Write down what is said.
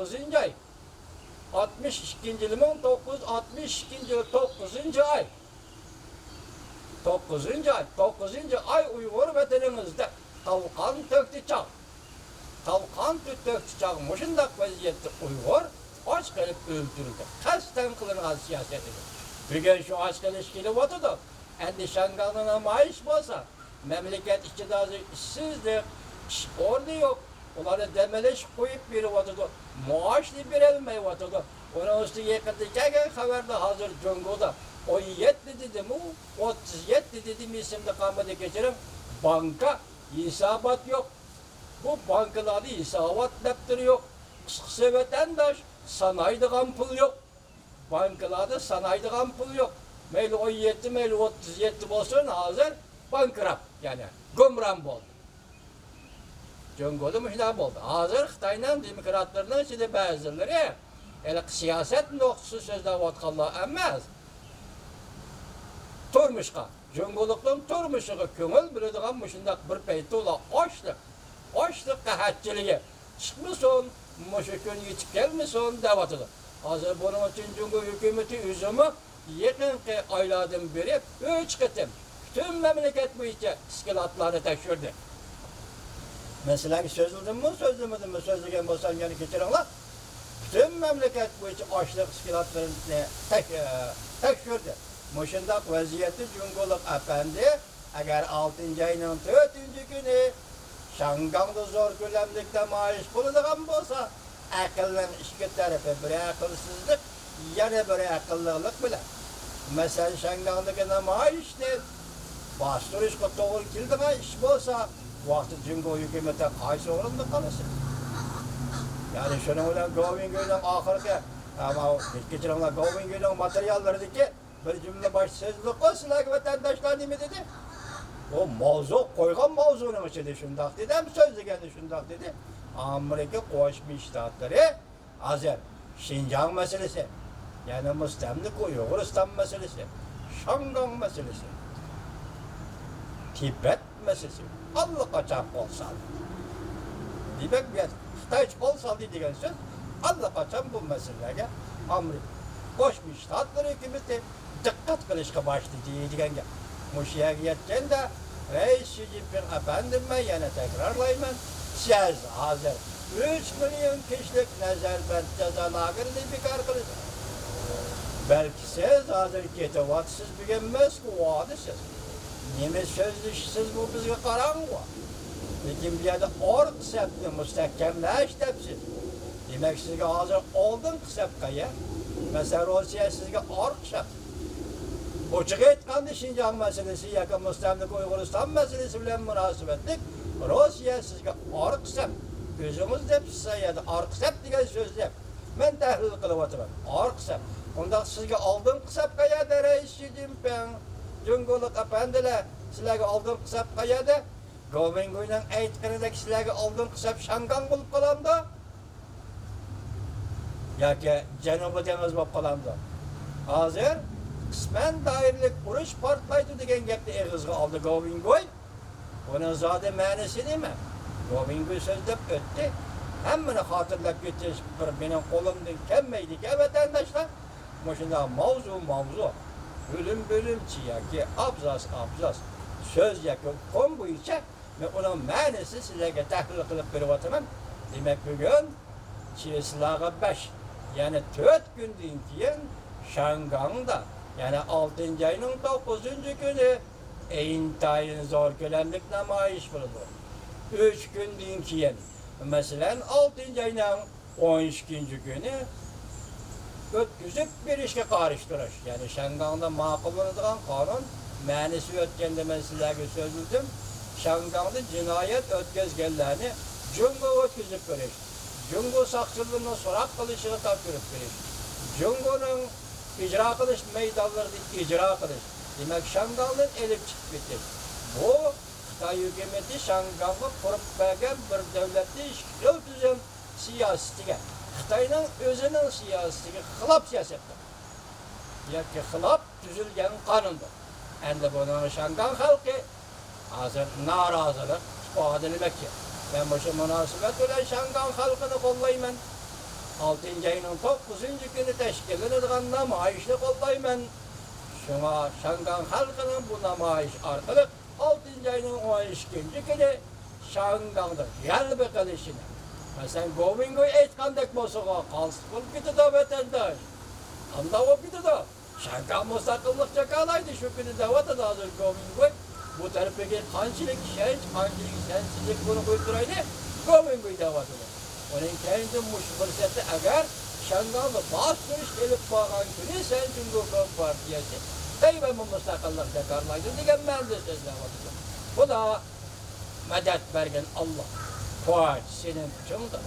9. ay. 62. yıl 1962. yıl 9. ay. 9. ay. 9. ay Uygur vatanımızda Talkan töktü çağ. Talkan töktü çağ. Muşundak vaziyette Uygur aç kalıp öldürüldü. Kasten kılınan siyaseti. Bugün şu aç ilişkili oturdu. Endi Şangal'ına maaş olsa, memleket iktidarı işsizlik, orada yok. Onları demeleş koyup biri oturdu. Maaşlı bir elmeyi oturdu. Onun üstü yakında gelen haberde hazır Cungo'da. O 7 dedim, 37 dedim isimde kalmadı geçerim. Banka isabat yok. Bu bankalarda isabat defteri yok. Kısa vatandaş sanayide pul yok. Bankalarda sanayide pul yok. Meyli 17, meyli 37 olsun hazır bankırap yani gümran oldu. Cungo'da müşnak oldu. Hazır Xitay'ın demokratlarının içinde bazıları siyaset noktası sözde vatkallah emez. Turmuşka, Cungoluk'un turmuşuğu köngül bilediğin müşnak bir peyti ola açlık kahatçiliği. Çıkmışsın, müşükün yetip gelmişsin devatıdır. Hazır bunun için Cungo hükümeti üzümü yakınki aylardan beri 3 kıtım tüm memleket bu içe iskilatları tekşürdü. Mesela sözlüdün mü, sözlümedin mi, sözlügen bolsan yani geçirinler. Tüm memleket bu içe açlık iskilatlarını tekşürdü. Muşundak vaziyeti Cungoluk efendi, eğer 6. ayının 4. günü Şangang'da zor gülemlikte maaş bulunduğun bolsa, akıllın iki tarafı bir akılsızlık, yana bir akıllılık bile. Mesela Şangang'daki maaşlar, bastırışka doğru kildiğin iş olsa, vakti Cungo hükümete kaysı orunda kalırsın. Yani şunun ile Govingöy'den ahırki, ama geçirenler Govingöy'den materyalları ki, bir cümle baş sözlük olsun, vatandaşlar ne mi dedi? O mavzu, koygan mavzunun içinde şundak dedi, hem sözlü kendi şundak dedi. Amerika Koşmuş Ştatları, Azer, Şincan meselesi, yani müstemlik Uygur'istan meselesi, Şangang meselesi, Tibet meselesi, Allah kaçak kol saldı. Demek bir Xitay kol saldı diyen söz, Allah kaçan bu meselelere Amerika Koşmuş Ştatları hükümeti dikkat kılışka başladı diyen gel. Muşiye yetken de Reis Xi Jinping efendime yine tekrarlayayım. Siz hazır 3 milyon kişilik nezarbent cezalarını bekar kılır. Belki siz hazır ketevatsız bilinmez ki vadisiz. Nimet sözlüşsüz bu bizge karanğı. Lekin bir yerde ork septi müstehkemleş tepsiz. Demek sizge hazır oldun sepkaya. Mesela Rusya sizge ork septi. Uçuk etkandı Şincan meselesi, yakın müstemlik Uygur'istan meselesi bile münasebetlik. Rusya sizge ork septi. Gözümüz de sayıda ork septi diye sözde. Ben tahlil kılıp oturum. Ork septi. Ondan sizge aldın kısap kayada Reis Xi Jinping, Cungoluk efendiler, sizlerge aldın kısap kayada, Govingöy'den aytkanıdaki sizlerge aldın kısap Şangang bulup kalamda, ya ki Cenubu Deniz bulup kalamda. Hazır, kısmen dairlik uruş partlaydı degen gepti eğizge aldı Govingoy. Onun zaten manisi değil mi? Govingoy sözlep öttü. Hemmini hatırlap geçeceğiz bir benim kolumdan kemmeydi ki vatandaşlar. Başında mavzu, bölüm ki abzas, söz yakın kon bu içe ve onun manisi sizlere tahlil kılıp bir vatanım. Demek bugün Çiğsilağa 5, yani 4 gün deyin Şangang'da, yani 6. ayının 9. günü intayın zor gülemlik namayiş bulunur. 3 gün deyin mesela 6. ayının 12. günü ötküzüp bir işe karıştırış. Yani Şangang'da makulunulan kanun manisi ötkende ben sizlerge sözlüdüm. Şangang'da cinayet ötközgenlerini Cungo ötküzüp veriş. Cungo sakçılığının sorak kılışını takdirip veriş. Cungo'nun icra kılış meydanlarını icra kılış. Demek Şangang'dan elip çıkıp bitir. Bu Xitay hükümeti Şangang'ı kurup vergen bir devletli işgal düzen siyasetiga. Xitayning özünün siyasetiga xilop siyasetdir. Yoki xilop tuzilgan qonundir. Endi buni Şangang xalqi hozir norozilik ifodalamekchi. Ben bu munosabat bilan Şangang xalqini qo'llayman. 6. ayının 9. günü teşkil edilen namayişli kollaymen. Şuna Şangan halkının bu namayış arkalık 6. ayının 12. günü Şangan'da gelbe kılışına. Sen Govingo'yu etkandık bosuğa kalsın gitti de vatandaş. Anda o gitti de. Şangan mustakıllıkça kalaydı şu günü de vatandaş hazır Govingo. Bu taraftaki kancılık şehir, kancılık sensizlik bunu koyduraydı. Govingo'yu da vatandaş. Onun kendi fırsatı eğer Şangan'da basmış gelip bağlan günü sen Cumhurbaşkanı Partiyası. Eyvallah mustakıllıkça kalaydı diye ben de sözle vatandaş. Bu da medet vergen Allah. Fuat senin için de